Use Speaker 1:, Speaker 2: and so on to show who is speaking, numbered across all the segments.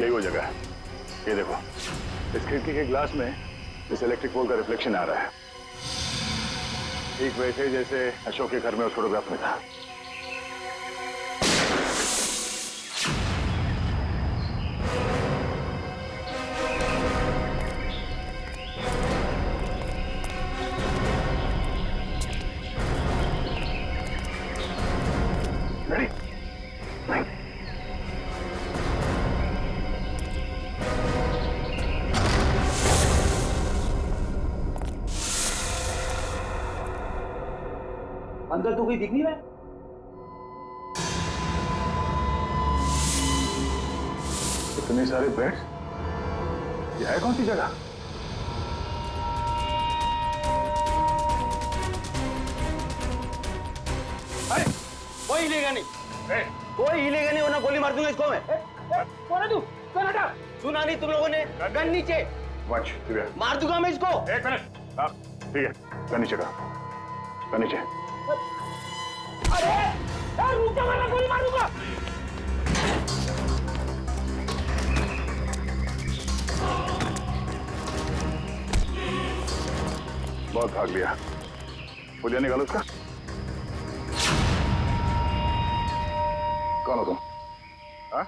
Speaker 1: यही वो जगह है। ये देखो, इस खिड़की के ग्लास में इस इलेक्ट्रिक पोल का रिफ्लेक्शन आ रहा है, ठीक वैसे जैसे अशोक के घर में उस फोटोग्राफ में था।
Speaker 2: अंदर तो कोई दिख नहीं रहा है।
Speaker 1: इतने सारे बेड्स, ये है कौन सी जगह?
Speaker 2: अरे कोई हिलेगा नहीं, कोई हिलेगा नहीं वरना गोली मार दूंगा इसको मैं। कौन है तू? कौन हटा? सुना नहीं तुम लोगों ने? गन नीचे।
Speaker 1: वंश, दिव्या,
Speaker 2: मार दूंगा मैं इसको।
Speaker 1: एक मिनट। हाँ ठीक है, गन नीचे का, गन नीचे।
Speaker 2: अरे यार रुक जा वरना गोली मार दूंगा।
Speaker 1: बहुत भाग लिया, पुलिया निकालो उसका। कौन हो तुम? हाँ?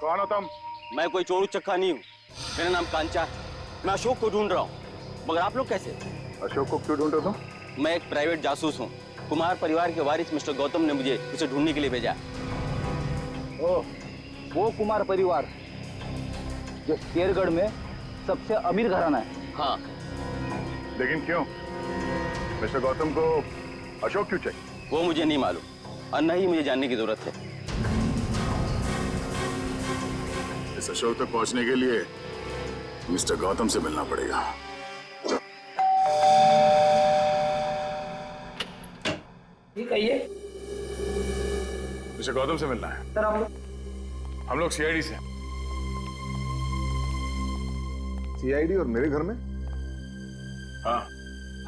Speaker 1: कौन हो तुम?
Speaker 3: मैं कोई चोरू चक्का नहीं हूँ, मेरा नाम कांचा है। मैं अशोक को ढूंढ रहा हूँ, मगर आप लोग कैसे?
Speaker 1: अशोक को क्यों ढूंढ रहे हो तुम?
Speaker 3: मैं एक प्राइवेट जासूस हूँ। कुमार परिवार के वारिस मिस्टर गौतम ने मुझे उसे ढूंढने के लिए भेजा।
Speaker 2: ओह, वो कुमार परिवार जो शेरगढ़ में सबसे अमीर घराना है।
Speaker 3: हाँ।
Speaker 1: लेकिन क्यों? मिस्टर गौतम को अशोक क्यों चाहिए?
Speaker 3: वो मुझे नहीं मालूम और न ही मुझे जानने की जरूरत है।
Speaker 1: इस अशोक तक पहुंचने के लिए मिस्टर गौतम से मिलना पड़ेगा।
Speaker 2: ठीक है ये
Speaker 1: मिस्टर गौतम से मिलना है।
Speaker 2: सर
Speaker 1: हम लोग सीआईडी से। सीआईडी और मेरे घर में? हाँ,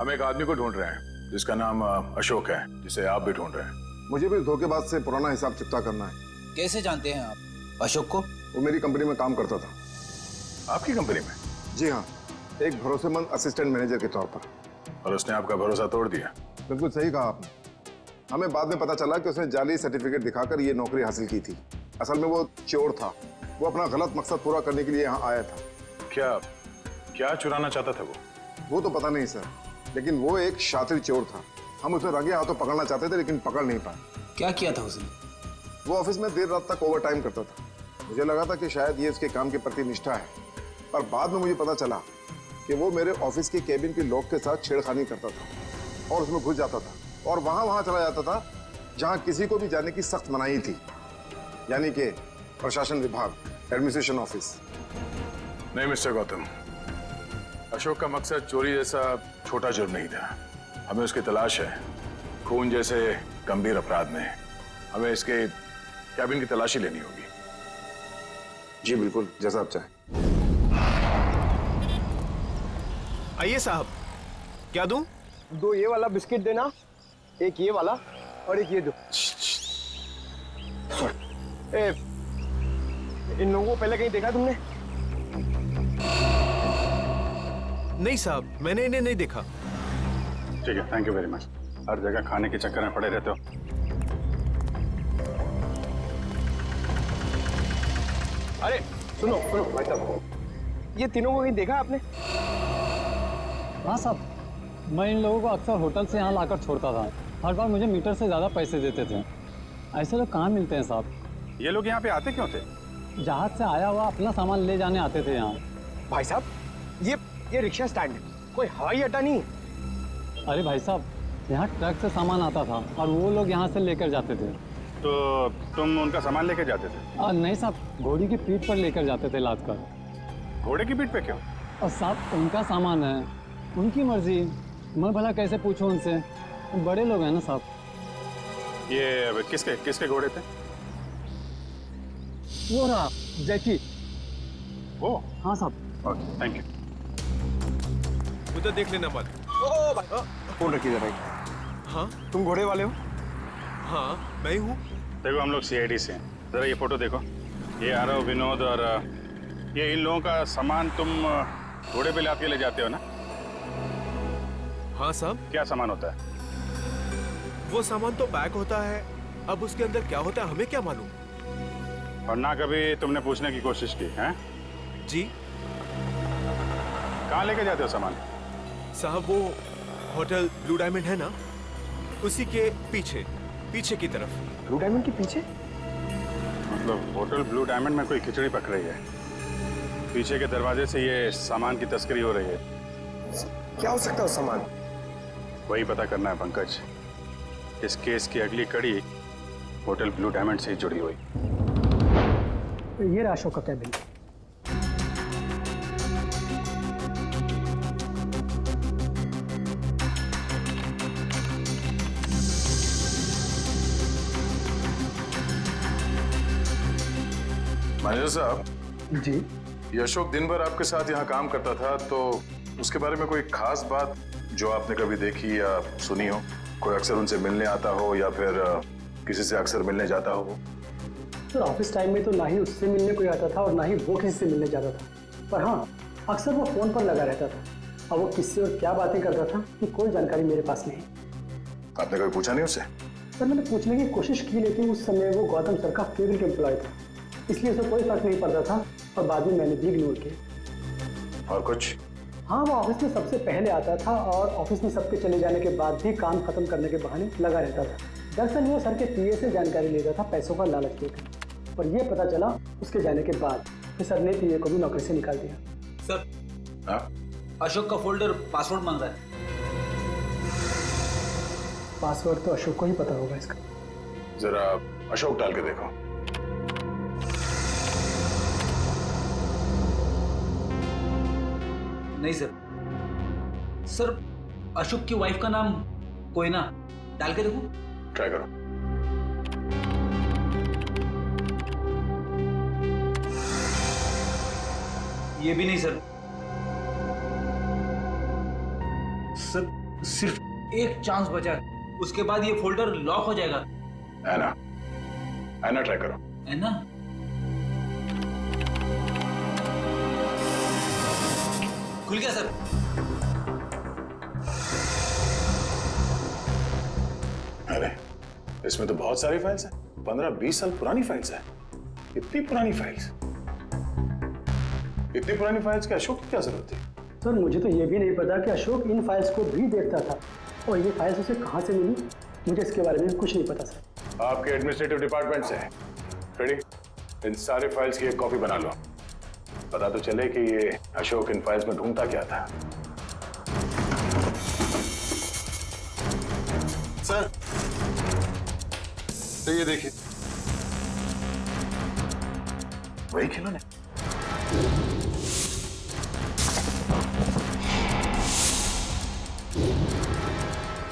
Speaker 1: हम एक आदमी को ढूंढ रहे हैं जिसका नाम अशोक है, जिसे आप भी ढूंढ रहे हैं। मुझे भी धोखेबाज से पुराना हिसाब चुकता करना है।
Speaker 4: कैसे जानते हैं आप अशोक को?
Speaker 1: वो मेरी कंपनी में काम करता था। आपकी कंपनी में? जी हाँ, एक भरोसेमंद असिस्टेंट मैनेजर के तौर पर। और उसने आपका भरोसा तोड़ दिया? बिल्कुल सही कहा आपने। हमें बाद में पता चला कि उसने जाली सर्टिफिकेट दिखाकर ये नौकरी हासिल की थी। असल में वो चोर था, वो अपना गलत मकसद पूरा करने के लिए यहाँ आया था। क्या चुराना चाहता था वो तो पता नहीं सर, लेकिन वो एक शातिर चोर था। हम उसे रंगे हाथों पकड़ना चाहते थे लेकिन पकड़ नहीं पाए।
Speaker 4: क्या किया था उसने?
Speaker 1: वो ऑफिस में देर रात तक ओवर टाइम करता था। मुझे लगा था कि शायद ये उसके काम के प्रति निष्ठा है, पर बाद में मुझे पता चला कि वो मेरे ऑफिस के केबिन के लॉक के साथ छेड़खानी करता था और उसमें घुस जाता था और वहां चला जाता था जहां किसी को भी जाने की सख्त मनाही थी, यानी कि प्रशासन विभाग, एडमिनिस्ट्रेशन ऑफिस। नहीं मिस्टर गौतम, अशोक का मकसद चोरी जैसा छोटा जुर्म नहीं था। हमें उसकी तलाश है खून जैसे गंभीर अपराध में। हमें इसके कैबिन की तलाशी लेनी होगी। जी बिल्कुल, जैसा आप चाहें।
Speaker 5: आइए साहब, क्या दूं?
Speaker 6: 2 ये वाला बिस्किट देना, एक ये वाला और एक ये दो। इन लोगों को पहले कहीं देखा तुमने?
Speaker 5: नहीं साहब, मैंने इन्हें नहीं देखा।
Speaker 1: ठीक है, थैंक यू वेरी मच। हर जगह खाने के चक्कर में पड़े रहते हो।
Speaker 6: अरे सुनो भाई साहब, ये तीनों को कहीं देखा आपने?
Speaker 7: हाँ साहब, मैं इन लोगों को अक्सर होटल से यहाँ लाकर छोड़ता था। हर बार मुझे मीटर से ज़्यादा पैसे देते थे। ऐसे लोग कहाँ मिलते हैं साहब?
Speaker 1: ये लोग यहाँ पे आते क्यों थे?
Speaker 7: जहाज से आया हुआ अपना सामान ले जाने आते थे यहाँ।
Speaker 6: भाई साहब, ये रिक्शा स्टैंड है, कोई हवाई अड्डा नहीं है।
Speaker 7: अरे भाई साहब, यहाँ ट्रक से सामान आता था और वो लोग यहाँ से लेकर जाते थे।
Speaker 1: तो तुम उनका सामान लेके जाते थे?
Speaker 7: नहीं साहब, घोड़ी की पीठ पर लेकर जाते थे लाद कर।
Speaker 1: घोड़े की पीठ पे क्यों?
Speaker 7: और साहब उनका सामान है, उनकी मर्जी। मैं भला कैसे पूछूं उनसे? बड़े लोग हैं ना साहब।
Speaker 1: ये किसके घोड़े थे?
Speaker 7: वो रहा जैकी।
Speaker 1: ओ
Speaker 7: हाँ साहब।
Speaker 1: Okay, thank you.
Speaker 5: उधर देख लेना मत।
Speaker 6: ओ भाई, फोन रखिए जरा।
Speaker 5: हाँ
Speaker 6: तुम घोड़े वाले हो?
Speaker 5: हाँ मैं ही हूँ।
Speaker 1: देखो हम लोग सीआईडी से हैं। जरा ये फोटो देखो। ये आरव, विनोद और
Speaker 8: ये इन लोगों का सामान तुम घोड़े पे लाद के ले जाते हो ना?
Speaker 5: हाँ साहब,
Speaker 8: क्या सामान होता है?
Speaker 5: वो सामान तो पैक होता है, अब उसके अंदर क्या होता है हमें क्या मालूम।
Speaker 8: और ना कभी तुमने पूछने की कोशिश की है?
Speaker 5: जी
Speaker 8: कहाँ लेके जाते हो सामान?
Speaker 5: साहब, वो होटल ब्लू डायमंड है ना, उसी के पीछे पीछे की तरफ।
Speaker 6: ब्लू डायमंड के पीछे?
Speaker 8: मतलब होटल ब्लू डायमंड में कोई खिचड़ी पक रही है, पीछे के दरवाजे से ये सामान की तस्करी हो रही है।
Speaker 6: क्या हो सकता है उस सामान?
Speaker 8: वही पता करना है पंकज। इस केस की अगली कड़ी होटल ब्लू डायमंड से ही जुड़ी हुई।
Speaker 6: ये रहा अशोक का कैबिन।
Speaker 1: मैनेजर साहब,
Speaker 6: जी,
Speaker 1: ये अशोक दिन भर आपके साथ यहाँ काम करता था, तो उसके बारे में कोई खास बात जो आपने कभी देखी या सुनी हो? कोई अक्सर उनसे मिलने आता हो या फिर किसी से अक्सर मिलने जाता हो?
Speaker 9: सर ऑफिस टाइम में तो ना ही उससे मिलने कोई आता था और ना ही वो किसी से मिलने जाता था, पर हाँ अक्सर वो फोन पर लगा रहता था। और वो किससे और क्या बातें करता था कि कोई जानकारी मेरे पास नहीं।
Speaker 1: आपने कभी पूछा नहीं उससे?
Speaker 9: सर मैंने पूछने की कोशिश की, लेकिन उस समय वो गौतम सर का फेवरेट एम्प्लॉय था, इसलिए उसे कोई फर्क नहीं पड़ता था और बाद में मैंने भी इग्नोर किया।
Speaker 1: और कुछ?
Speaker 9: हाँ, वो ऑफिस में सबसे पहले आता था और ऑफिस में सबके चले जाने के बाद भी काम खत्म करने के बहाने लगा रहता था। दरअसल वो सर के पीए से जानकारी लेता था पैसों का लालच देकर, और ये पता चला उसके जाने के बाद कि सर ने पीए को भी नौकरी से निकाल दिया।
Speaker 4: सर,
Speaker 1: हाँ?
Speaker 4: अशोक का फोल्डर पासवर्ड मांग रहा है।
Speaker 9: पासवर्ड तो अशोक को ही पता होगा इसका।
Speaker 1: जरा अशोक डाल के देखो।
Speaker 4: नहीं सर। सर, अशोक की वाइफ का नाम कोयना, डाल के देखो।
Speaker 1: ट्राई करो।
Speaker 4: ये भी नहीं सर। सर, सिर्फ एक चांस बचा है, उसके बाद ये फोल्डर लॉक हो जाएगा।
Speaker 1: ऐना, ऐना ट्राई करो।
Speaker 4: है ना? खुल गया सर।
Speaker 1: अरे इसमें तो बहुत सारी फाइल्स हैं, 15-20 साल पुरानी फाइल्स हैं। इतनी पुरानी फाइल्स, इतनी पुरानी फाइल्स की अशोक की क्या जरूरत थी?
Speaker 9: सर मुझे तो ये भी नहीं पता कि अशोक इन फाइल्स को भी देखता था, और ये फाइल्स उसे कहाँ से मिली, मुझे इसके बारे में कुछ नहीं पता सर।
Speaker 1: आपके एडमिनिस्ट्रेटिव डिपार्टमेंट से रेडी, इन सारे फाइल्स की एक कॉपी बना लो। पता तो चले कि ये अशोक इन फाइल्स में ढूंढता क्या था।
Speaker 10: सर, तो ये देखिए,
Speaker 1: वही खिलौने।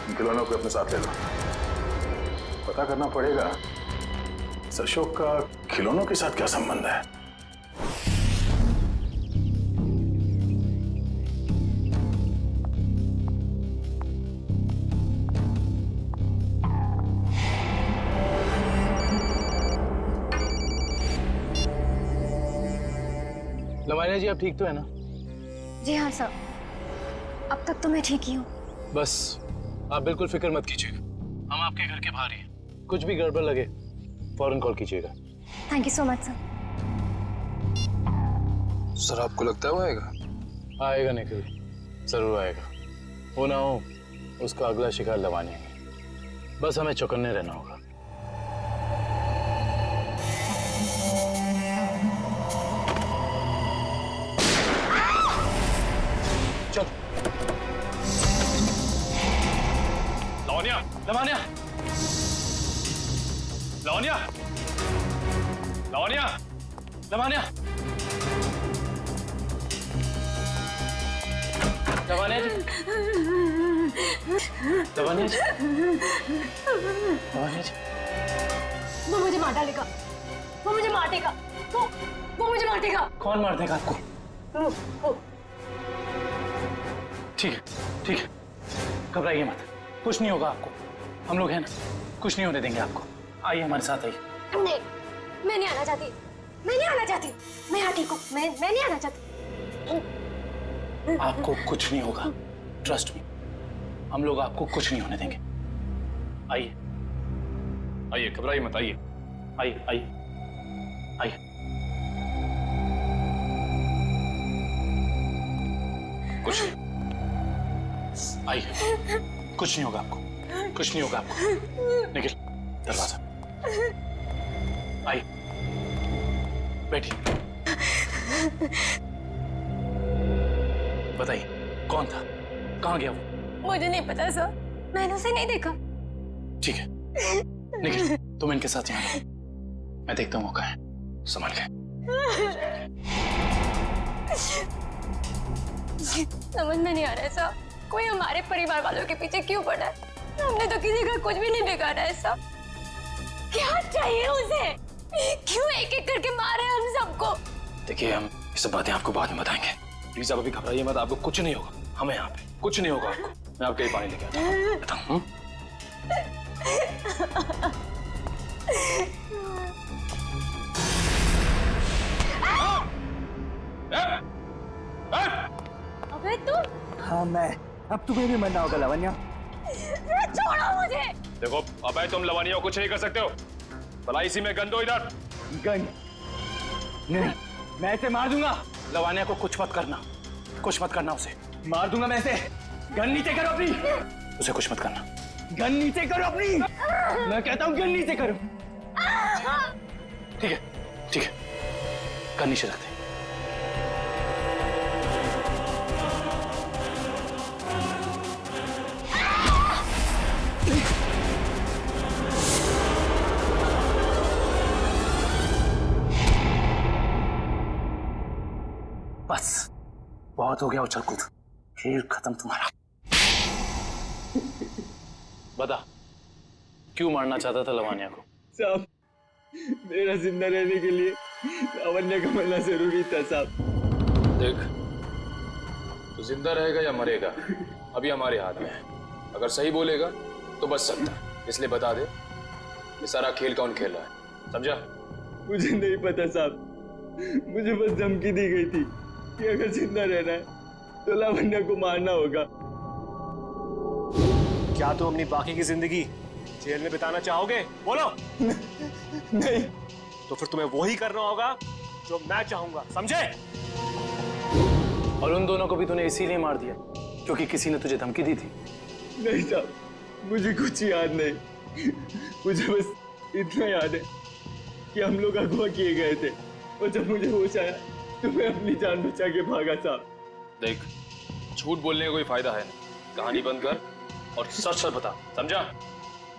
Speaker 1: इन खिलौनों को अपने साथ ले लो। पता करना पड़ेगा इस अशोक का खिलौनों के साथ क्या संबंध है।
Speaker 6: लवानिया जी, आप ठीक तो है ना?
Speaker 11: जी हाँ सर, अब तक तो मैं ठीक ही हूँ।
Speaker 6: बस आप बिल्कुल फिक्र मत कीजिएगा, हम आपके घर के बाहर ही हैं। कुछ भी गड़बड़ लगे फौरन कॉल कीजिएगा।
Speaker 11: Thank you so much sir.
Speaker 10: Sir आपको लगता है वो आएगा?
Speaker 6: आएगा निखिल, जरूर आएगा। वो ना हो उसका अगला शिकार लवानिया है, बस हमें चौकन्ने रहना होगा। चल
Speaker 8: लवानिया,
Speaker 6: लवानिया,
Speaker 8: लवानिया, लवानिया,
Speaker 6: लवानिया, लवानिया जी, लवानिया जी, लवानिया जी।
Speaker 11: वो मुझे मार डालेगा, वो मुझे मार देगा, वो मुझे मार देगा।
Speaker 6: कौन मार देगा आपको? ठीक है, ठीक है, घबराइए मत, कुछ नहीं होगा आपको। हम लोग हैं ना, कुछ नहीं होने देंगे आपको। आइए हमारे साथ आइए।
Speaker 11: नहीं, मैं नहीं आना चाहती। मैं नहीं आना चाहती। मैं यहाँ ठीक हूँ। मैं नहीं आना चाहती।
Speaker 6: आपको कुछ नहीं होगा, ट्रस्ट मी। हम लोग आपको कुछ नहीं होने देंगे। आइए आइए, घबराइए मत, आइए आइए आइए आइए। कुछ नहीं, आइए, कुछ नहीं होगा आपको, कुछ नहीं होगा आपको। निखिल, दरवाजा। आइए, बैठिए। बताइए कौन था, कहाँ गया वो?
Speaker 11: मुझे नहीं पता सर, मैंने उसे नहीं देखा।
Speaker 6: ठीक है निखिल, तुम इनके साथ यहाँ रहो। मैं देखता हूँ वो कहाँ है। संभाल के।
Speaker 11: समझ में नहीं आ रहा है साहब, कोई हमारे परिवार वालों के पीछे क्यों पड़ा है? हमने तो किसी का कुछ भी नहीं बिगाड़ा है साहब। क्या चाहिए उसे? क्यों एक एक करके मारे हम सबको?
Speaker 6: देखिए, हम ये सब बातें आपको बाद में बताएंगे। प्लीज आप अभी घबराइए मत, आपको कुछ नहीं होगा। हमें यहाँ पे कुछ नहीं होगा आपको। मैं आपके लिए पानी लेके आता हूँ। बताऊँ?
Speaker 11: अबे तुम?
Speaker 2: हाँ मैं। अब तुम्हें भी मरना होगा लावण्या।
Speaker 11: छोड़ो मुझे।
Speaker 8: देखो अबे, तुम लवानिया को कुछ नहीं कर सकते हो। भला इसी में गन दो इधर।
Speaker 2: गन नहीं, मैं इसे मार दूंगा।
Speaker 6: लवानिया को कुछ मत करना, कुछ मत करना। उसे
Speaker 2: मार दूंगा मैं इसे। गन नीचे करो अपनी।
Speaker 6: उसे कुछ मत करना।
Speaker 2: गन नीचे करो अपनी। मैं कहता हूँ गन नीचे करो।
Speaker 6: ठीक है ठीक है, कर नीचे रखते। बस बहुत हो गया उछल कूद, खेल खत्म तुम्हारा। बता, क्यों मारना चाहता था लवानिया को?
Speaker 2: साहब, मेरा जिंदा रहने के लिए लावण्या का मरना जरूरी था साहब।
Speaker 8: देख, तू जिंदा रहेगा या मरेगा अभी हमारे हाथ में है। अगर सही बोलेगा तो बच सकता है, इसलिए बता दे ये सारा खेल कौन खेल रहा है, समझा?
Speaker 2: मुझे नहीं पता साहब, मुझे बस धमकी दी गई थी कि अगर जिंदा रहना है तो लावण्या को मारना होगा।
Speaker 5: क्या तुम अपनी बाकी की जिंदगी जेल में बिताना चाहोगे? बोलो।
Speaker 2: नहीं।
Speaker 5: तो फिर तुम्हें वही करना होगा जो मैं चाहूंगा, समझे?
Speaker 6: और उन दोनों को भी तूने इसीलिए मार दिया क्योंकि किसी ने तुझे धमकी दी थी?
Speaker 2: नहीं साहब, मुझे कुछ याद नहीं। मुझे बस इतना याद है कि हम लोग अगवा किए गए थे और जब मुझे होश आया तो मैं अपनी जान बचा के भागा साहब।
Speaker 8: देख, झूठ बोलने का कोई फायदा है नहीं। कहानी बंद कर और सच सच बता, समझा?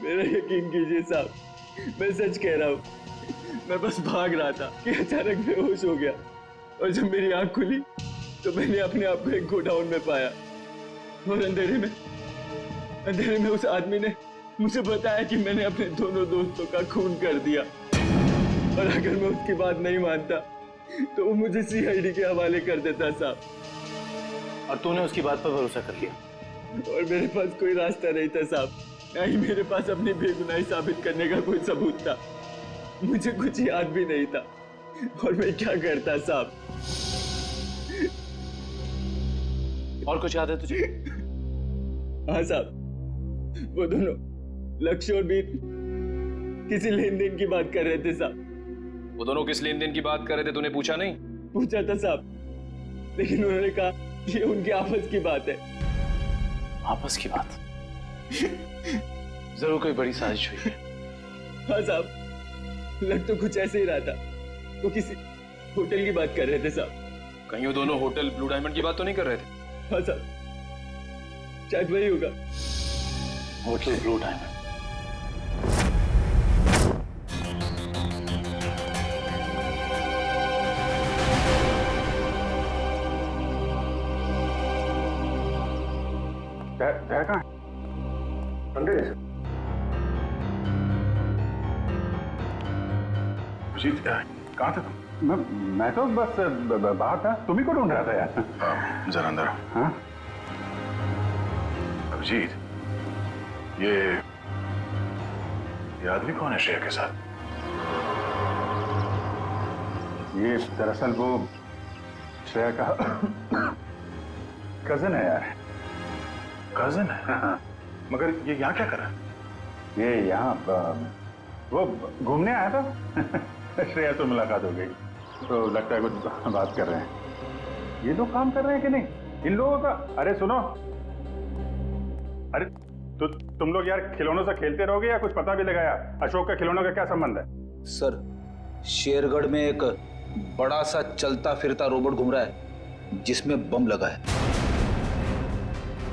Speaker 2: मेरा यकीन कीजिए साहब, मैं सच कह रहा हूँ। मैं बस भाग रहा था कि अचानक बेहोश हो गया और जब मेरी आंख खुली तो मैंने अपने आप को एक गोडाउन में पाया और अंधेरे में उस आदमी ने मुझे बताया कि मैंने अपने दोनों दोस्तों का खून कर दिया और अगर मैं उसकी बात नहीं मानता तो वो मुझे सीआईडी के हवाले कर देता साहब।
Speaker 6: और तूने उसकी बात पर भरोसा कर लिया?
Speaker 2: और मेरे पास कोई रास्ता नहीं था साहब, ना ही मेरे पास अपनी बेगुनाही साबित करने का कोई सबूत था। मुझे कुछ याद भी नहीं था और मैं क्या करता साहब।
Speaker 6: और कुछ याद है तुझे?
Speaker 2: हाँ साहब, वो दोनों लक्ष्य और बीर किसी लेन देन की बात कर रहे थे साहब।
Speaker 8: वो दोनों किस लेन देन की बात कर रहे थे, तूने पूछा नहीं?
Speaker 2: पूछा था साहब, लेकिन उन्होंने कहा कि ये उनकी आपस की बात है।
Speaker 6: आपस की बात? जरूर कोई बड़ी साजिश हुई है।
Speaker 2: हाँ साहब, लग तो कुछ ऐसे ही रहा था। वो किसी होटल की बात कर रहे थे साहब।
Speaker 8: कहीं वो दोनों होटल ब्लू डायमंड की बात तो नहीं कर रहे थे?
Speaker 2: हाँ साहब, शायद वही होगा।
Speaker 6: Hotel blue diamond.
Speaker 8: कहाँ? अंदर है।
Speaker 12: अभिजीत, कहाँ था तुम? मैं तो बस बाहर था, तुम्ही को ढूंढ रहा था यार।
Speaker 8: जरा अंदर।
Speaker 12: हाँ अभिजीत, ये आदमी कौन है श्रेया के साथ? ये दरअसल वो श्रेया का कजन है यार।
Speaker 13: कजन है?
Speaker 12: हाँ।
Speaker 13: मगर ये यहाँ क्या कर रहा है?
Speaker 12: ये यहाँ वो घूमने आया था। श्रेया से मुलाकात हो गई तो लगता है कुछ बात कर रहे हैं। ये लोग काम कर रहे हैं कि नहीं इन लोगों का? अरे सुनो, अरे तो तुम लोग यार खिलौनों से खेलते रहोगे या कुछ पता भी लगाया अशोक का खिलौनों का क्या संबंध है?
Speaker 4: सर, शेरगढ़ में एक बड़ा सा चलता फिरता रोबोट घूम रहा है जिसमें बम लगा है।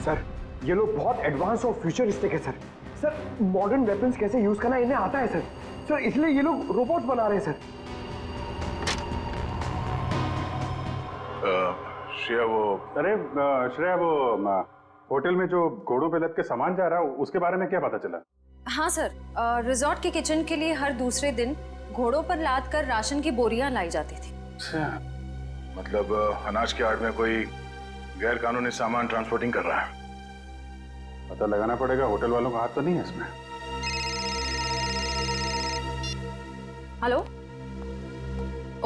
Speaker 14: सर ये लोग बहुत एडवांस और फ्यूचरिस्टिक है सर। सर मॉडर्न वेपन्स कैसे यूज करना इन्हें आता है सर। सर इसलिए ये लोग रोबोट बना रहे हैं सर।
Speaker 12: श्रेया वो श्रेया वो होटल में जो घोड़ों पे लद के सामान जा रहा है उसके बारे में क्या पता चला?
Speaker 15: हाँ सर, रिजॉर्ट के किचन के लिए हर दूसरे दिन घोड़ों पर लाद कर राशन की बोरियां लाई जाती थी।
Speaker 13: अच्छा, मतलब अनाज के आड़ में कोई गैर कानूनी सामान ट्रांसपोर्टिंग कर रहा है।
Speaker 12: पता लगाना पड़ेगा, होटल वालों का हाथ तो नहीं है इसमें।
Speaker 15: Hello,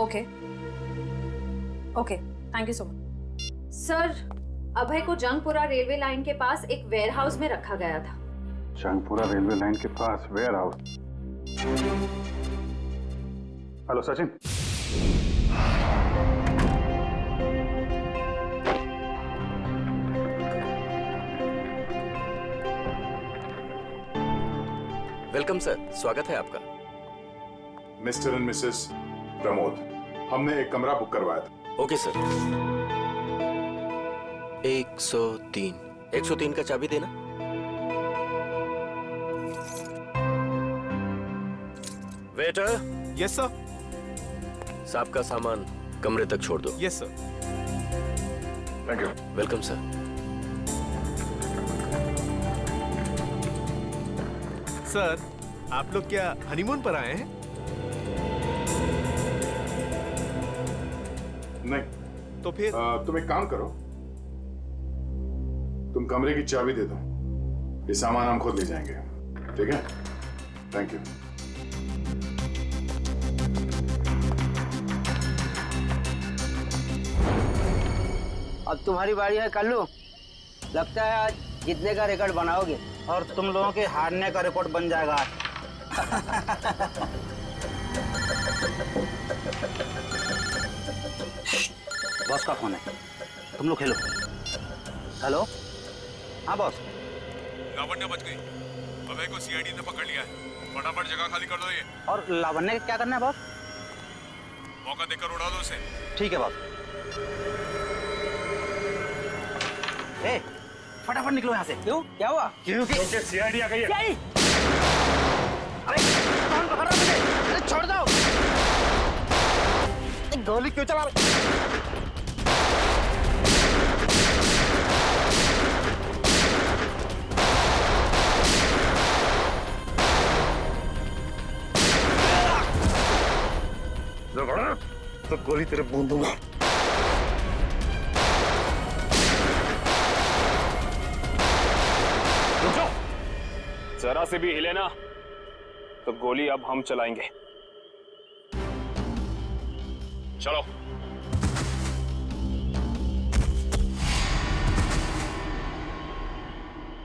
Speaker 15: okay okay, thank you so much. Sir, Abhay को जंगपुरा रेलवे लाइन के पास एक वेयरहाउस में रखा गया था।
Speaker 12: जंगपुरा रेलवे लाइन के पास warehouse? Hello Sachin.
Speaker 5: Welcome sir, स्वागत है आपका।
Speaker 13: मिस्टर एंड मिसेस प्रमोद, हमने एक कमरा बुक करवाया था।
Speaker 5: Okay sir. 103 का चाबी देना। वेटर।
Speaker 16: Yes sir.
Speaker 5: साहब का सामान कमरे तक छोड़ दो।
Speaker 16: Yes sir.
Speaker 13: Thank you.
Speaker 5: Welcome sir.
Speaker 16: Sir, आप लोग क्या हनीमून पर आए हैं?
Speaker 13: नहीं।
Speaker 16: तो फिर
Speaker 13: तुम एक काम करो, तुम कमरे की चाबी दे दो, ये सामान हम खुद ले जाएंगे। ठीक है? Thank you.
Speaker 17: अब तुम्हारी बारी है कल्लू। लगता है आज जीतने का रिकॉर्ड बनाओगे और तुम लोगों के हारने का रिकॉर्ड बन जाएगा आज। बॉस का फोन है, तुम लोग खेलो। हेलो, हाँ बॉस।
Speaker 12: लावण्य बच गई, अभय को सीआईडी ने पकड़ लिया है। फटाफट जगह खाली कर दो ये।
Speaker 17: और लावण्य का क्या करना है बॉस?
Speaker 12: मौका देकर उड़ा दो उसे।
Speaker 17: ठीक है बॉस। ए, फटाफट निकलो यहाँ से। क्यों, क्या हुआ? क्योंकि
Speaker 12: सीआईडी आ गई है।
Speaker 17: अरे कौन पकड़ रहा मुझे? अरे छोड़ दो। गोली क्यों चला रहे?
Speaker 13: तो गोली तेरे बूंद दूंगा।
Speaker 8: जरा से भी हिले ना तो गोली अब हम चलाएंगे। चलो।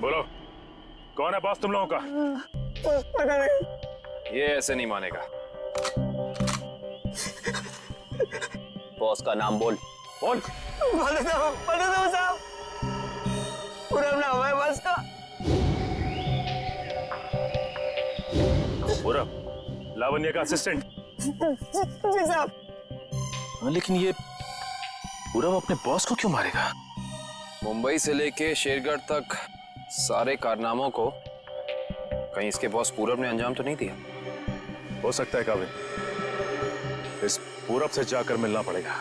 Speaker 8: बोलो, कौन है बॉस तुम लोगों का? ये ऐसे नहीं मानेगा।
Speaker 3: बॉस का नाम बोल। बोल।
Speaker 17: बता दो साहब। पूरा नाम है बॉस का।
Speaker 8: पूरा लावण्य का असिस्टेंट।
Speaker 17: जी साहब।
Speaker 8: लेकिन ये पूरब अपने बॉस को क्यों मारेगा? मुंबई से लेके शेरगढ़ तक सारे कारनामों को कहीं इसके बॉस पूरब ने अंजाम तो नहीं दिया?
Speaker 13: हो सकता है काबिल, इस पूरब से जाकर मिलना पड़ेगा।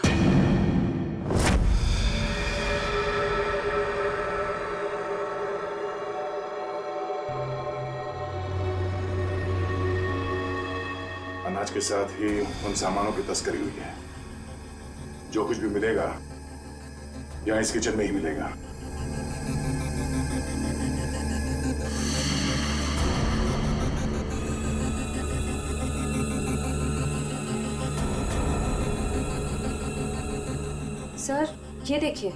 Speaker 13: अनाज के साथ ही उन सामानों की तस्करी हुई है। जो कुछ भी मिलेगा यहाँ इस किचन में ही मिलेगा।
Speaker 15: सर ये देखिए।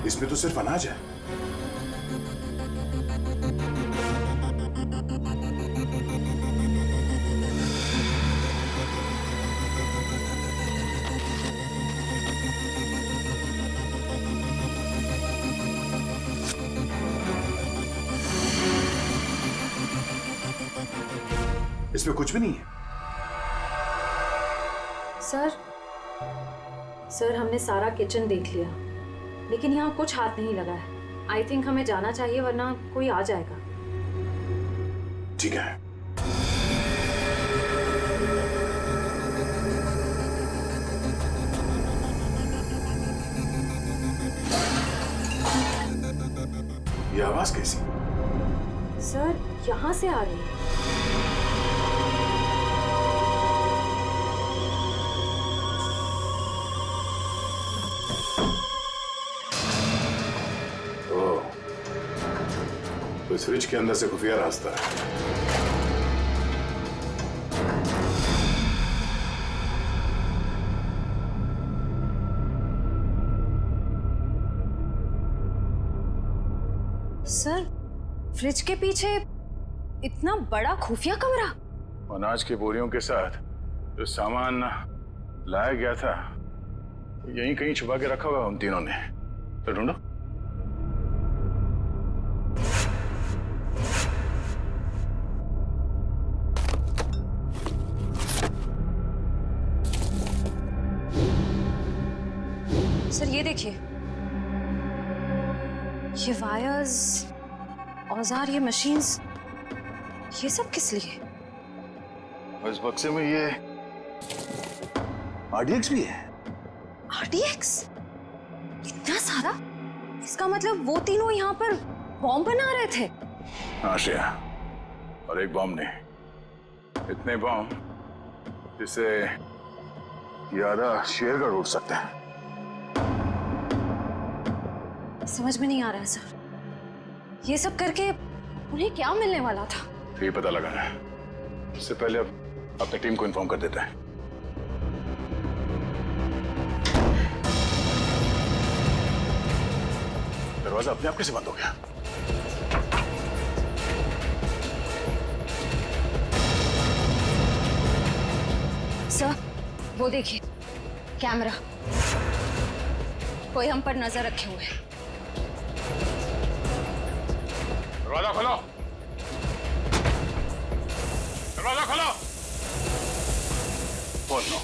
Speaker 13: इसमें तो सिर्फ अनाज है। इसमें कुछ भी नहीं है।
Speaker 15: सर हमने सारा किचन देख लिया, लेकिन यहाँ कुछ हाथ नहीं लगा है। आई थिंक हमें जाना चाहिए, वरना कोई आ जाएगा।
Speaker 13: ठीक है। ये आवाज कैसी?
Speaker 15: सर यहाँ से आ रही है।
Speaker 13: तो इस फ्रिज के अंदर से खुफिया रास्ता है।
Speaker 15: सर फ्रिज के पीछे इतना बड़ा खुफिया कमरा।
Speaker 13: अनाज की बोरियों के साथ जो सामान लाया गया था यहीं कहीं छुपा के रखा हुआ उन तीनों ने। तो ढूंढो।
Speaker 15: सर ये देखिए, ये वायर्स, औजार, ये मशीन्स, ये सब किस लिए?
Speaker 13: इस बक्से में ये RDX भी है।
Speaker 15: RDX? इतना सारा? इसका मतलब वो तीनों यहाँ पर बॉम्ब बना रहे थे।
Speaker 13: हाँ श्रेया, और एक बॉम्ब नहीं, इतने बॉम्ब जिससे ये आधा शेरगढ़ उड़ सकते हैं।
Speaker 15: समझ में नहीं आ रहा है सर, ये सब करके उन्हें क्या मिलने वाला था?
Speaker 13: ये पता लगाना है। उससे पहले अब अपनी टीम को इन्फॉर्म कर देते हैं। दरवाजा अपने आप कैसे बंद हो गया?
Speaker 15: सर वो देखिए, कैमरा, कोई हम पर नजर रखे हुए है।
Speaker 13: दरवाजा खोलो, दरवाजा खोलो। खोल लो।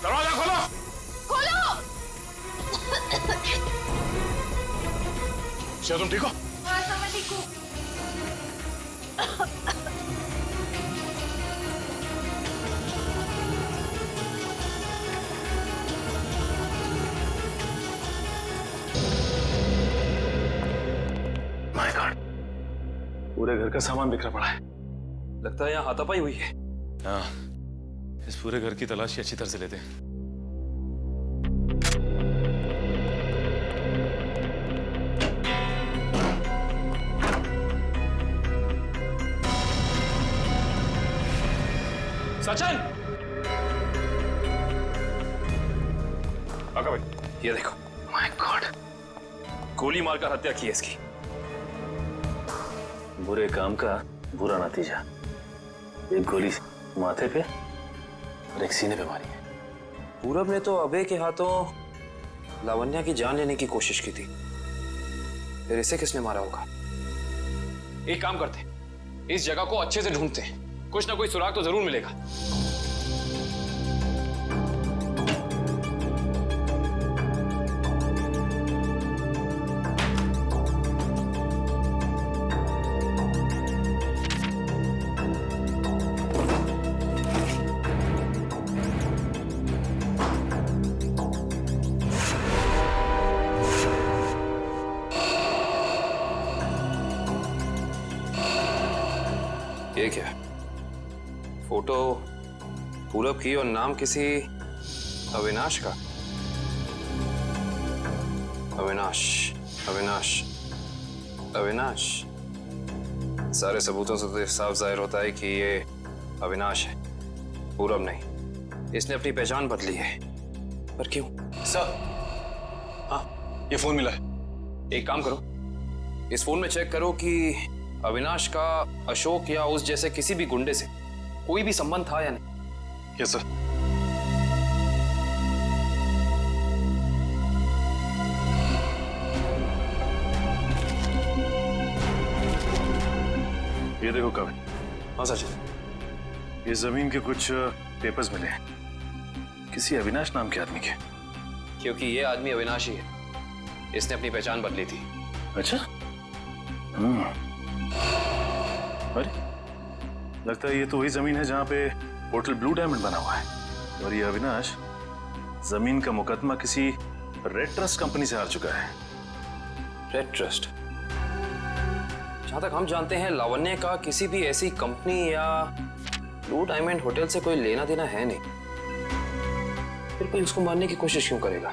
Speaker 13: दरवाजा खोलो।
Speaker 15: खोलो।
Speaker 13: क्या तुम ठीक हो?
Speaker 15: हाँ सर मैं ठीक हूँ।
Speaker 8: पूरे घर का सामान बिखरा पड़ा है। लगता है यहाँ हाथापाई हुई है।
Speaker 18: हाँ, इस पूरे घर की तलाशी अच्छी तरह से लेते हैं।
Speaker 8: सचिन!
Speaker 13: आका भाई,
Speaker 8: ये देखो। माय गॉड, गोली मारकर हत्या की है इसकी। बुरे काम का बुरा नतीजा। एक गोली माथे पे और एक सीने पे मारी है।
Speaker 19: पूरब ने तो अभय के हाथों लावण्या की जान लेने की कोशिश की थी, फिर इसे किसने मारा होगा?
Speaker 8: एक काम करते हैं, इस जगह को अच्छे से ढूंढते हैं, कुछ ना कोई सुराग तो जरूर मिलेगा।
Speaker 19: ये क्या है? फोटो पूरब की और नाम किसी अविनाश का। अविनाश, अविनाश, अविनाश। सारे सबूतों से तो साफ जाहिर होता है कि ये अविनाश है, पूरब नहीं। इसने अपनी पहचान बदली है, पर क्यों?
Speaker 10: सर, हाँ, ये फोन मिला है।
Speaker 19: एक काम करो, इस फोन में चेक करो कि अविनाश का अशोक या उस जैसे किसी भी गुंडे से कोई भी संबंध था या नहीं।
Speaker 10: Yes sir.
Speaker 18: ये देखो कविन।
Speaker 19: हाँ सर जी।
Speaker 18: ये जमीन के कुछ पेपर्स मिले हैं, किसी अविनाश नाम के आदमी के।
Speaker 19: क्योंकि ये आदमी अविनाश ही है, इसने अपनी पहचान बदली थी।
Speaker 18: अच्छा। अरे लगता है ये तो वही जमीन है जहां पे होटल ब्लू डायमंड बना हुआ है, और ये अविनाश जमीन का मुकदमा किसी रेड ट्रस्ट कंपनी से हार चुका है।
Speaker 19: Red trust? जहां तक हम जानते हैं लावण्य का किसी भी ऐसी कंपनी या ब्लू डायमंड होटल से कोई लेना देना है नहीं, फिर कोई उसको मारने की कोशिश क्यों करेगा?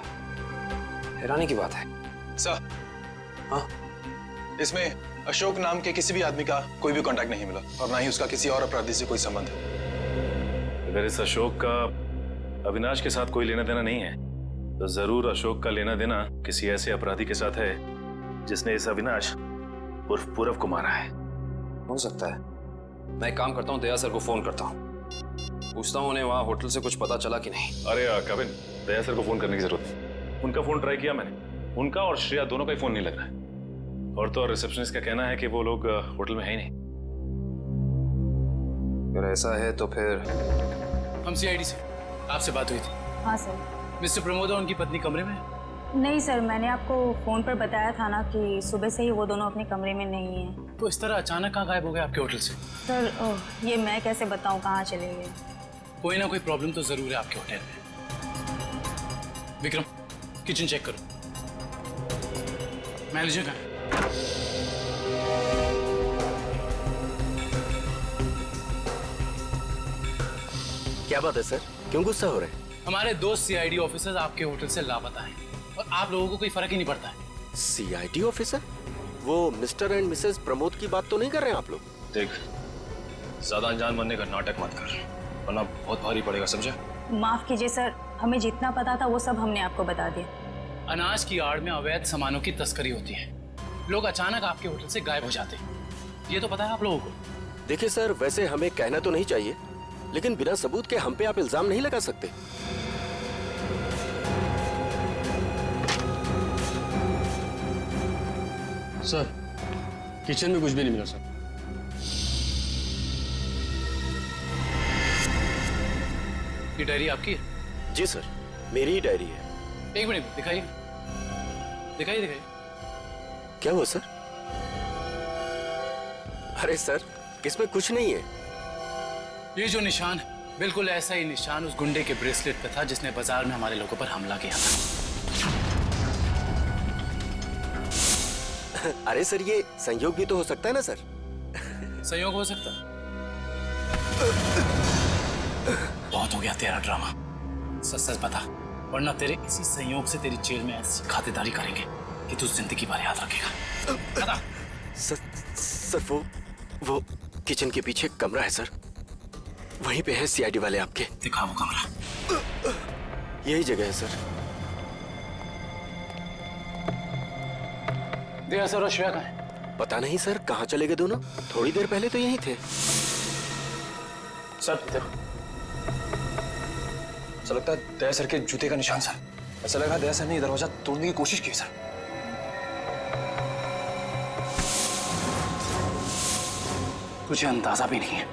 Speaker 19: हैरानी की बात है।
Speaker 10: सर,
Speaker 19: हाँ,
Speaker 10: इसमें अशोक नाम के किसी भी आदमी का कोई भी कांटेक्ट नहीं मिला, और ना ही उसका किसी और अपराधी से कोई संबंध है।
Speaker 18: अगर इस अशोक का अविनाश के साथ कोई लेना देना नहीं है, तो जरूर अशोक का लेना देना किसी ऐसे अपराधी के साथ है जिसने इस अविनाश उर्फ पूरब को मारा है।
Speaker 19: हो सकता है। मैं एक काम करता हूँ, दया सर को फोन करता हूँ, पूछता हूँ उन्हें वहाँ होटल से कुछ पता चला कि नहीं।
Speaker 18: अरे कविन, दया सर को फोन करने की जरूरत नहीं। उनका फोन ट्राई किया मैंने, उनका और श्रेया दोनों का ही फोन नहीं लग रहा है। और तो और रिसेप्शनिस्ट का कहना है कि वो लोग होटल में है ही नहीं।
Speaker 19: अगर ऐसा है तो फिर
Speaker 6: हम सीआईडी से, आपसे बात हुई थी।
Speaker 15: हाँ सर।
Speaker 6: मिस्टर प्रमोद और उनकी पत्नी कमरे में?
Speaker 15: नहीं सर, मैंने आपको फोन पर बताया था ना कि सुबह से ही वो दोनों अपने कमरे में नहीं हैं।
Speaker 6: तो इस तरह अचानक कहाँ गायब हो गए आपके होटल से?
Speaker 15: सर ये मैं कैसे बताऊं कहाँ चले गए।
Speaker 6: कोई ना कोई प्रॉब्लम तो जरूर है आपके होटल में। विक्रम, किचन चेक करो। मैनेजर कहाँ है?
Speaker 20: क्या बात है सर, क्यों गुस्सा हो रहे हैं?
Speaker 6: हमारे दो सीआईडी ऑफिसर्स आपके होटल से लापता हैं और आप लोगों को कोई फर्क ही नहीं पड़ता है।
Speaker 20: CID officer? वो मिस्टर एंड मिसेस प्रमोद की बात तो नहीं कर रहे हैं आप लोग?
Speaker 8: देख, ज्यादा अनजान बनने का नाटक मत कर, वरना बहुत भारी पड़ेगा, समझे?
Speaker 15: माफ कीजिए सर, हमें जितना पता था वो सब हमने आपको बता दिया।
Speaker 6: अनाज की आड़ में अवैध सामानों की तस्करी होती है, लोग अचानक आपके होटल से गायब हो जाते हैं, ये तो पता है आप लोगों को।
Speaker 20: देखिए सर, वैसे हमें कहना तो नहीं चाहिए, लेकिन बिना सबूत के हम पे आप इल्जाम नहीं लगा सकते।
Speaker 2: सर, किचन में कुछ भी नहीं मिला सर।
Speaker 6: ये डायरी आपकी है?
Speaker 20: जी सर, मेरी ही डायरी है।
Speaker 6: एक मिनट दिखाइए, दिखाइए दिखाइए।
Speaker 20: क्या हुआ सर? अरे सर, इसमें कुछ नहीं है।
Speaker 6: ये जो निशान है, बिल्कुल ऐसा ही निशान उस गुंडे के ब्रेसलेट पे था जिसने बाजार में हमारे लोगों पर हमला किया था।
Speaker 20: अरे सर, ये संयोग भी तो हो सकता है ना सर?
Speaker 6: संयोग हो सकता? बहुत हो गया तेरा ड्रामा, सच सच बता, वरना तेरे इसी संयोग से तेरी जेल में ऐसी खातिरदारी करेंगे कि तू जिंदगी भर याद रखेगा। बता।
Speaker 20: सर वो किचन के पीछे कमरा है सर, वहीं पे है सीआईडी वाले आपके।
Speaker 6: दिखा वो कमरा।
Speaker 20: यही जगह है सर।
Speaker 6: दया सर और श्रेया कहाँ है?
Speaker 20: पता नहीं सर, कहाँ चले गए दोनों? थोड़ी देर पहले तो यहीं थे।
Speaker 8: सर देखो, ऐसा लगता है दया सर के जूते का निशान सर। ऐसा लगा दया सर ने दरवाजा तोड़ने की कोशिश की सर।
Speaker 6: तुझे अंदाजा भी नहीं है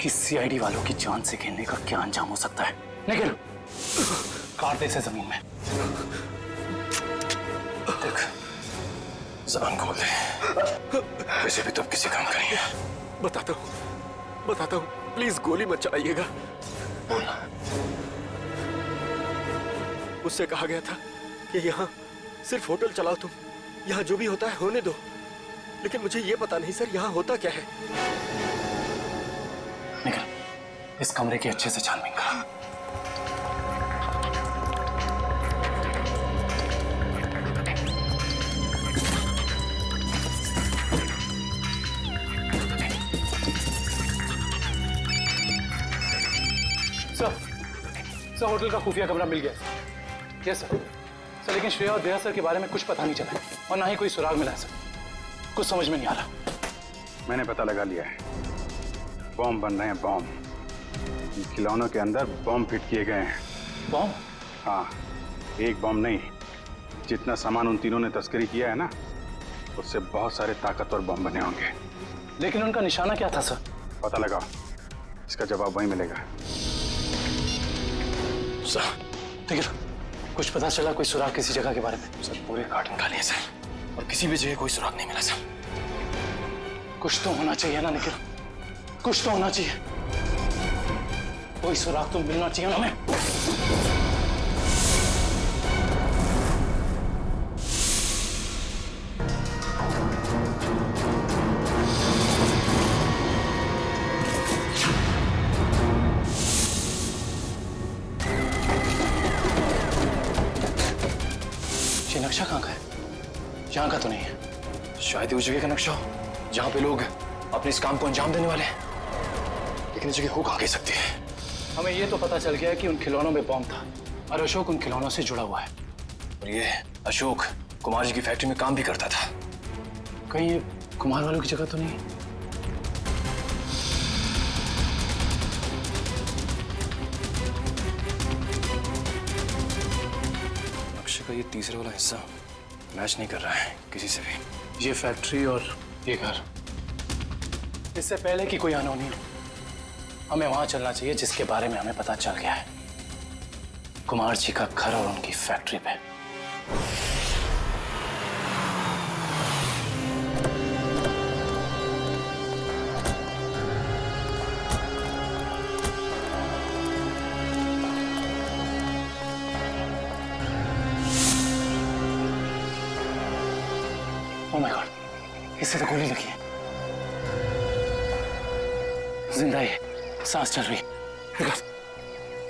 Speaker 6: कि सीआईडी वालों की जान से खेलने का क्या अंजाम हो सकता है। निकल, काट दे इसे जमीन में।
Speaker 8: देख, ज़बान खोल दे, वैसे भी तो अब किसी काम करेंगे।
Speaker 20: बताता हूँ, प्लीज गोली मत चलाइएगा।
Speaker 8: बोलना।
Speaker 20: उससे कहा गया था कि यहाँ सिर्फ होटल चलाओ तुम, यहाँ जो भी होता है होने दो, लेकिन मुझे ये पता नहीं सर यहाँ होता क्या है।
Speaker 6: निकल, इस कमरे की अच्छे से छानबीन करा। सर होटल का खुफिया कमरा मिल गया। Yes sir. सर लेकिन श्रेया और दया सर के बारे में कुछ पता नहीं चला और ना ही कोई सुराग मिला है सर। कुछ समझ में नहीं आ रहा।
Speaker 12: मैंने पता लगा लिया है, बॉम्ब बन रहे हैं, बॉम्ब। इन खिलौनों के अंदर बॉम्ब फिट किए गए हैं।
Speaker 6: बॉम्ब?
Speaker 12: हाँ, एक बॉम्ब नहीं, जितना सामान उन तीनों ने तस्करी किया है ना, उससे बहुत सारे ताकतवर बॉम्ब बने होंगे।
Speaker 6: लेकिन उनका निशाना क्या था सर?
Speaker 12: पता लगाओ, इसका जवाब वहीं मिलेगा।
Speaker 6: सर ठीक है, कुछ पता चला कोई सुराग किसी जगह के बारे में?
Speaker 19: सर पूरे कार्ड निकाले सर, और किसी भी जगह कोई सुराग नहीं मिला सर।
Speaker 6: कुछ तो होना चाहिए ना निखिल, कुछ तो होना चाहिए। कोई सुराग तो मिलना चाहिए ना हमें। ये नक्शा कहाँ का है? यहाँ का तो नहीं है।
Speaker 19: शायद उस जगह का नक्शा हो जहाँ पे लोग अपने इस काम को अंजाम देने वाले हैं, लेकिन इस जगह हो कहाँ कह सकती है।
Speaker 6: हमें ये तो पता चल गया कि उन खिलौनों में बॉम्ब था और अशोक उन खिलौनों से जुड़ा हुआ है।
Speaker 19: और ये अशोक कुमार जी की फैक्ट्री में काम भी करता था।
Speaker 6: कहीं ये कुमार वालों की जगह तो नहीं?
Speaker 19: नक्शे का ये तीसरे वाला हिस्सा मैच नहीं कर रहा है किसी से भी।
Speaker 6: ये फैक्ट्री और ये घर, इससे पहले कि कोई अनहोनी हो, हमें वहां चलना चाहिए जिसके बारे में हमें पता चल गया है, कुमार जी का घर और उनकी फैक्ट्री पे। ओह माय गॉड, इससे तो गोली लगी है। जिंदा है, सांस चल रही है।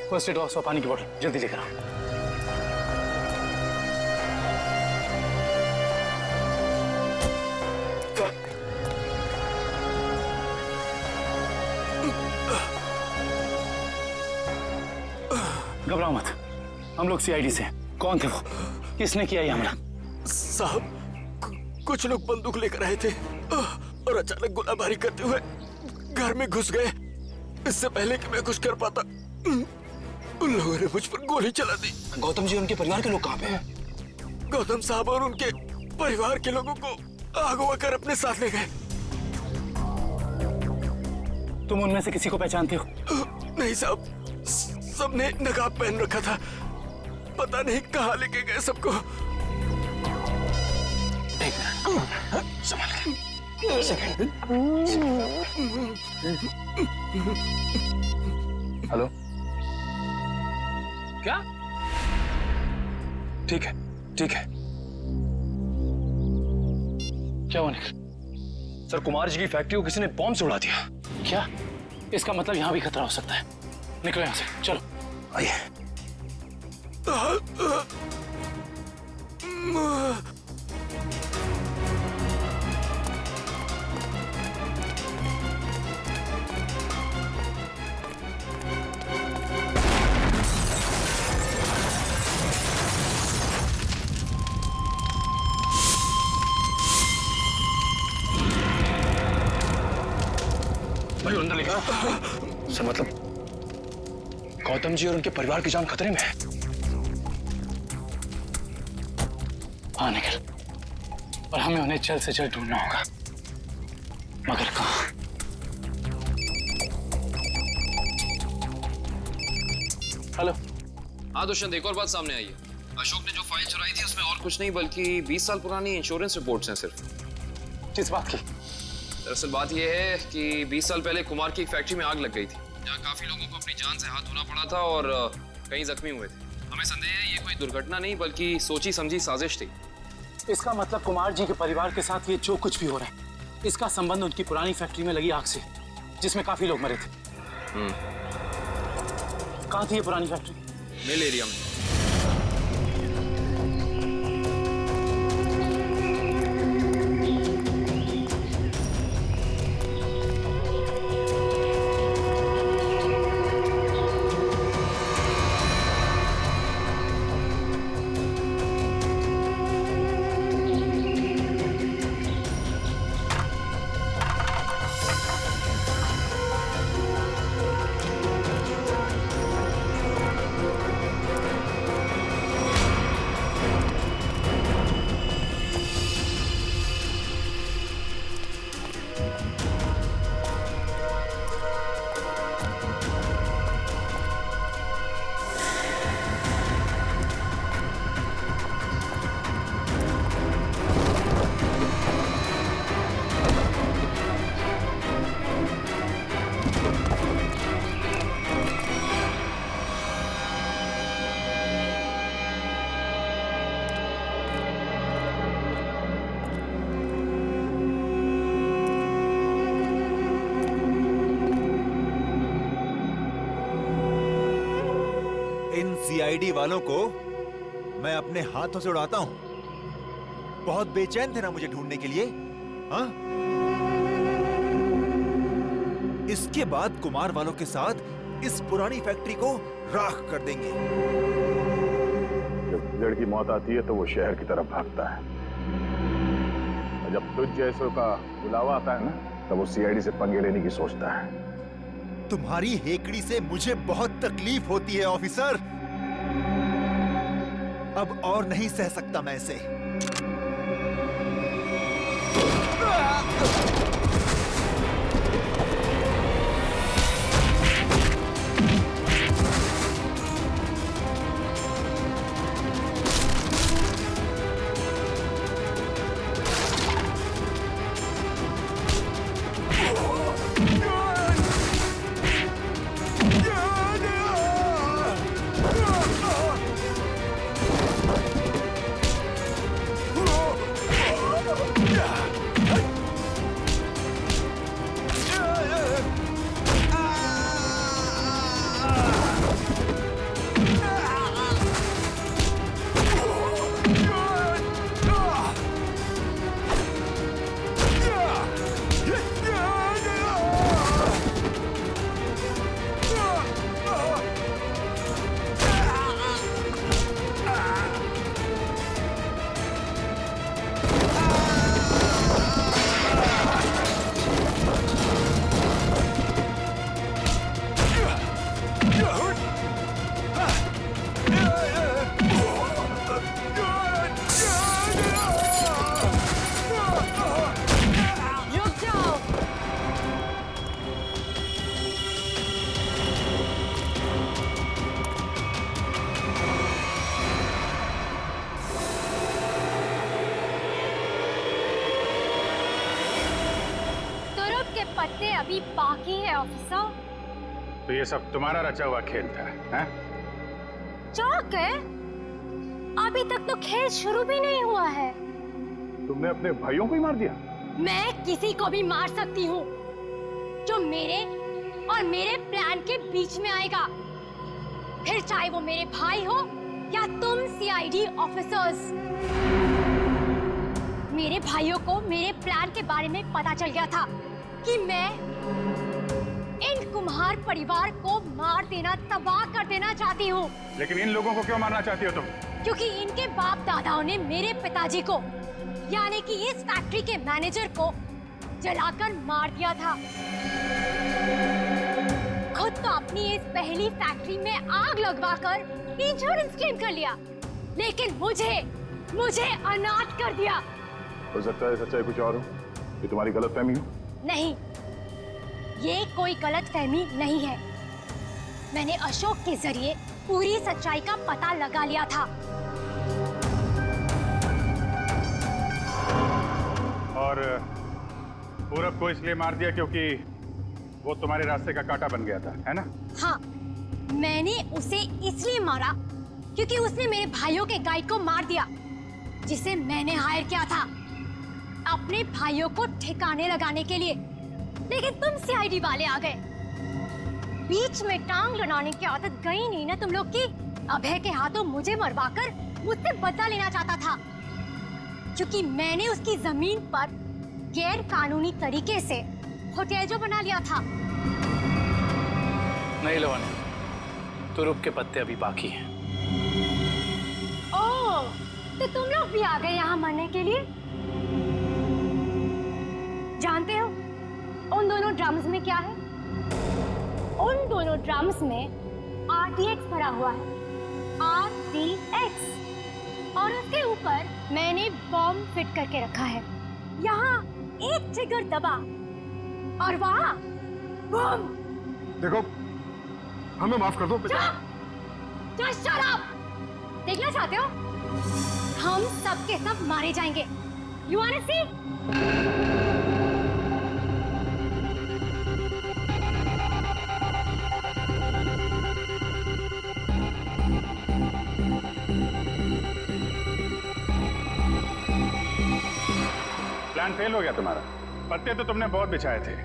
Speaker 6: फर्स्ट एड बॉक्स और पानी की बोतल जल्दी लेकर आओ। घबराओ मत, हम लोग सीआईडी से। कौन थे वो? किसने किया ये हमला?
Speaker 20: साहब, कुछ लोग बंदूक लेकर आए थे और अचानक गोलाबारी करते हुए घर में घुस गए। इससे पहले कि मैं कुछ कर पाता, उन लोगों ने मुझ पर गोली चला दी।
Speaker 19: गौतम जी और उनके परिवार के लोग कहाँ पे हैं?
Speaker 20: गौतम साहब और उनके परिवार के लोगों को अगवा कर अपने साथ ले गए।
Speaker 6: तुम उनमें से किसी को पहचानते हो?
Speaker 20: नहीं साहब, सबने नकाब पहन रखा था। पता नहीं कहाँ लेके गए सबको।
Speaker 19: संभाल के। हेलो, क्या? ठीक है, ठीक है।
Speaker 6: क्या हुआ निखिल?
Speaker 19: सर, कुमार जी की फैक्ट्री को किसी ने बॉम्ब से उड़ा दिया।
Speaker 6: क्या? इसका मतलब यहाँ भी खतरा हो सकता है। निकलो यहाँ से, चलो।
Speaker 19: आइए। भाई अंदर लेकर। सर मतलब गौतम जी और उनके परिवार की जान खतरे में है।
Speaker 6: हाँ निखिल, और हमें उन्हें जल्द से जल्द ढूंढना होगा, मगर कहाँ? हेलो।
Speaker 19: हाँ दुष्यंत, एक और बात सामने आई है। अशोक ने जो फाइल चुराई थी उसमें और कुछ नहीं बल्कि 20 साल पुरानी इंश्योरेंस रिपोर्ट्स हैं सिर्फ।
Speaker 6: किस बात की?
Speaker 19: दरअसल बात यह है कि 20 साल पहले कुमार की एक फैक्ट्री में आग लग गई थी, जहाँ काफी लोगों को अपनी जान से हाथ धोना पड़ा था और कई जख्मी हुए थे। हमें संदेह है ये कोई दुर्घटना नहीं बल्कि सोची समझी साजिश थी।
Speaker 6: इसका मतलब कुमार जी के परिवार के साथ ये जो कुछ भी हो रहा है, इसका संबंध उनकी पुरानी फैक्ट्री में लगी आग से, जिसमें काफी लोग मरे थे। कहाँ थी ये पुरानी फैक्ट्री?
Speaker 19: मिल एरिया में।
Speaker 5: सीआईडी वालों को मैं अपने हाथों से उड़ाता हूं। बहुत बेचैन थे ना मुझे ढूंढने के लिए, हाँ? इसके बाद कुमार वालों के साथ इस पुरानी फैक्ट्री को राख कर देंगे।
Speaker 13: जब लड़की मौत आती है तो वो शहर की तरफ भागता है, और जब तुझ जैसों का बुलावा आता है ना, तब वो सीआईडी से पंगे लेने की सोचता है।
Speaker 5: तुम्हारी हेकड़ी से मुझे बहुत तकलीफ होती है ऑफिसर। अब और नहीं सह सकता मैं इसे।
Speaker 11: पत्ते अभी बाकी है ऑफिसर।
Speaker 13: तो ये सब तुम्हारा रचा हुआ खेल था, हैं?
Speaker 11: चौक है, अभी तक तो खेल शुरू भी नहीं हुआ है।
Speaker 13: तुमने अपने भाइयों को ही मार दिया?
Speaker 11: मैं किसी को भी मार सकती हूँ जो मेरे और मेरे प्लान के बीच में आएगा, फिर चाहे वो मेरे भाई हो या तुम सीआईडी ऑफिसर्स। मेरे भाइयों को मेरे प्लान के बारे में पता चल गया था कि मैं इन कुम्हार परिवार को मार देना, तबाह कर देना चाहती हूँ।
Speaker 13: लेकिन इन लोगों को क्यों मारना चाहती हो तुम?
Speaker 11: क्योंकि इनके बाप दादाओं ने मेरे पिताजी को, यानी कि इस फैक्ट्री के मैनेजर को जलाकर मार दिया था। खुद तो अपनी इस पहली फैक्ट्री में आग लगवाकर इंश्योरेंस क्लेम कर लिया, लेकिन मुझे अनाथ कर दिया।
Speaker 13: हो सकता है सच्चाई कुछ और हो, ये तुम्हारी गलतफहमी हो।
Speaker 11: नहीं, ये कोई गलतफहमी नहीं है। मैंने अशोक के जरिए पूरी सच्चाई का पता लगा लिया था।
Speaker 13: और पूरब को इसलिए मार दिया क्योंकि वो तुम्हारे रास्ते का कांटा बन गया था, है ना?
Speaker 11: हाँ, मैंने उसे इसलिए मारा क्योंकि उसने मेरे भाइयों के गाइड को मार दिया, जिसे मैंने हायर किया था अपने भाइयों को ठिकाने लगाने के लिए। लेकिन तुम सीआईडी वाले आ गए, बीच में टांग लड़ाने की आदत गई नहीं ना तुम लोग की। अभय के हाथों मुझे मरवाकर मुझसे बदला लेना चाहता था, क्योंकि मैंने उसकी जमीन पर गैर कानूनी तरीके से होटल जो बना लिया था।
Speaker 6: नहीं लवानी, तुरुप के पत्ते अभी बाकी हैं।
Speaker 11: ओह, तो तुम लोग भी आ गए यहाँ मरने के लिए? जानते हो उन दोनों ड्रम्स में क्या है? उन दोनों ड्रम्स में RTX भरा हुआ है, RTX, और उसके ऊपर मैंने बॉम्ब फिट करके रखा है। यहाँ एक ट्रिगर दबा और वहाँ बम।
Speaker 14: देखो, हमें माफ कर दो।
Speaker 11: Just shut up! देखना चाहते हो? हम सब के सब मारे जाएंगे। You wanna see?
Speaker 13: Plan fail हो गया तुम्हारा। पत्ते तो तुमने बहुत बिछाए थे,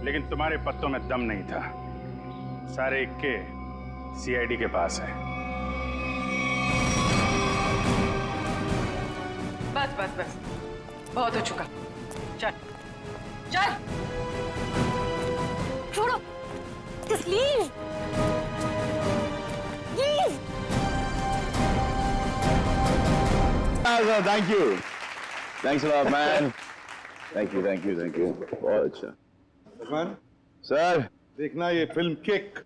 Speaker 13: लेकिन तुम्हारे पत्तों में दम नहीं था। सारे इक्के सीआईडी के पास है।
Speaker 21: बस बस बस, बहुत हो चुका। चल चल,
Speaker 11: छोड़ो, just leave. Leave.
Speaker 13: Thank you, thanks a lot man, thank you thank you thank you, बहुत अच्छा।
Speaker 12: लक्ष्मण
Speaker 13: सर
Speaker 12: देखना ये फिल्म किक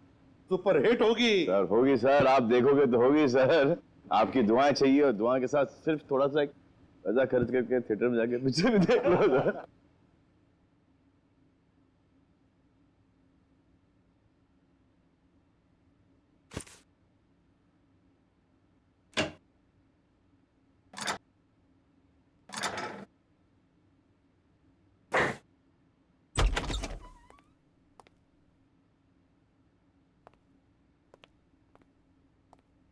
Speaker 12: सुपर हिट होगी।
Speaker 13: सर होगी सर, आप देखोगे तो होगी सर। आपकी दुआएं चाहिए और दुआ के साथ सिर्फ थोड़ा सा एक पैसा खर्च करके थिएटर में जाके पिक्चर भी देख लो सर।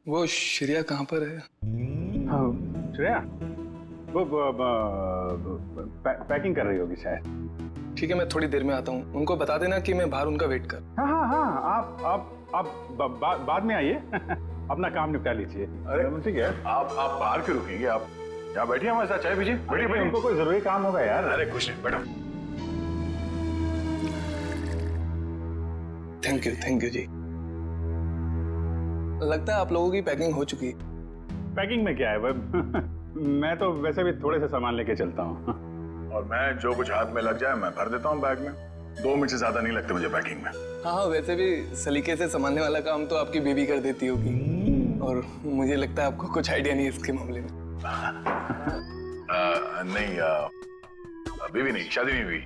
Speaker 8: वो श्रेया कहाँ पर है?
Speaker 12: श्रेया वो पैकिंग कर रही होगी शायद।
Speaker 8: ठीक है, मैं थोड़ी देर में आता हूँ। उनको बता देना कि मैं बाहर उनका वेट कर।
Speaker 12: हाँ, आप बाद में आइए। अपना काम निपटा लीजिए।
Speaker 13: अरे ठीक है, आप बाहर क्यों रुकेंगे? आप यहाँ बैठिए, हमारे साथ चाय पीजिए। बैठिए,
Speaker 12: उनको कोई जरूरी काम होगा यार।
Speaker 13: अरे कुछ नहीं, बैठो।
Speaker 8: थैंक यू जी। लगता है आप लोगों की पैकिंग हो चुकी है।
Speaker 12: पैकिंग में क्या है, मैं तो वैसे भी थोड़े से सामान लेके चलता हूँ।
Speaker 13: और मैं जो कुछ हाथ में लग जाए मैं भर देता हूँ बैग में। 2 मिनट से ज्यादा नहीं लगते मुझे पैकिंग में।
Speaker 8: हाँ, वैसे भी सलीके से संभालने वाला काम तो आपकी बेबी कर देती होगी, और मुझे लगता है आपको कुछ आइडिया नहीं है इसके मामले में।
Speaker 13: नहीं, अभी नहीं, शादी नहीं हुई,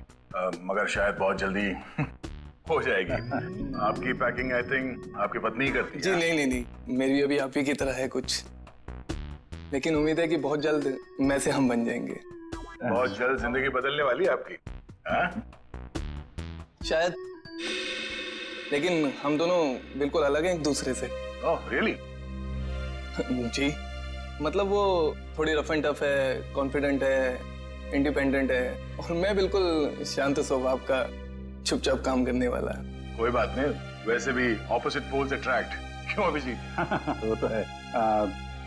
Speaker 13: मगर शायद बहुत जल्दी हो जाएगी। आपकी पैकिंग आई थिंक आपकी पत्नी ही करती है।
Speaker 8: जी नहीं, मेरी अभी आप ही की तरह है कुछ, लेकिन उम्मीद है कि बहुत जल्द मैं से हम बन जाएंगे।
Speaker 13: बहुत जल्द जिंदगी बदलने वाली है आपकी, हाँ?
Speaker 8: शायद, लेकिन हम दोनों बिल्कुल अलग हैं एक दूसरे से।
Speaker 13: Oh really?
Speaker 8: जी, मतलब वो थोड़ी रफ एंड टफ है, कॉन्फिडेंट है, इंडिपेंडेंट है, और मैं बिल्कुल शांत स्वभाव का, चुपचाप काम करने वाला।
Speaker 13: कोई बात नहीं, वैसे भी ऑपोजिट पोल्स अट्रैक्ट, क्यों अभिजीत?
Speaker 12: वो तो है।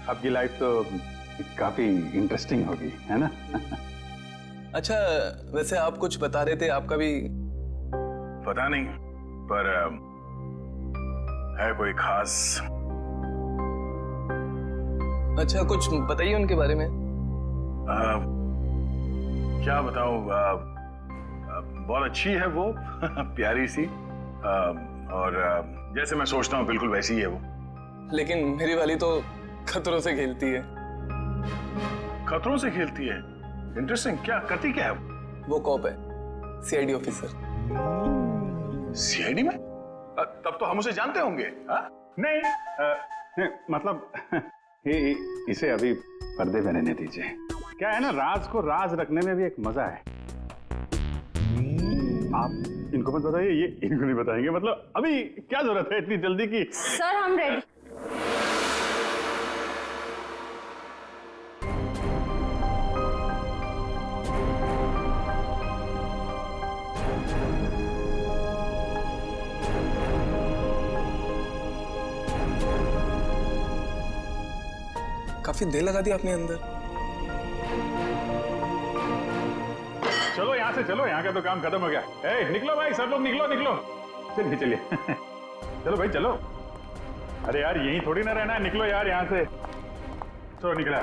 Speaker 12: आपकी लाइफ तो काफी इंटरेस्टिंग होगी, है ना?
Speaker 8: अच्छा, वैसे आप कुछ बता रहे थे, आपका भी?
Speaker 13: पता नहीं, पर है कोई खास?
Speaker 8: अच्छा, कुछ बताइए उनके बारे में।
Speaker 13: क्या बताऊं, बहुत अच्छी है वो, प्यारी सी, और जैसे मैं सोचता हूँ बिल्कुल वैसी ही है वो।
Speaker 8: लेकिन मेरी वाली तो खतरों से खेलती है।
Speaker 13: खतरों से खेलती है? इंटरेस्टिंग। क्या करती क्या है
Speaker 8: वो? कॉप है, सीआईडी ऑफिसर।
Speaker 13: सीआईडी में? तब तो हम उसे जानते होंगे।
Speaker 12: नहीं, मतलब इसे अभी पर्दे में रहने दीजिए। क्या है ना, राज को राज रखने में भी एक मजा है। आप इनको मत बताइए, ये इनको नहीं बताएंगे। मतलब अभी क्या जरूरत है इतनी जल्दी की?
Speaker 15: सर हम रेडी।
Speaker 8: काफी देर लगा दी आपने अंदर।
Speaker 12: चलो यहाँ से चलो, यहाँ का तो काम खत्म हो गया। निकलो भाई, सब लोग निकलो निकलो। चलिए चलिए चलो भाई चलो। अरे यार यहीं थोड़ी ना रहना है, निकलो यार यहाँ से। चलो निकला।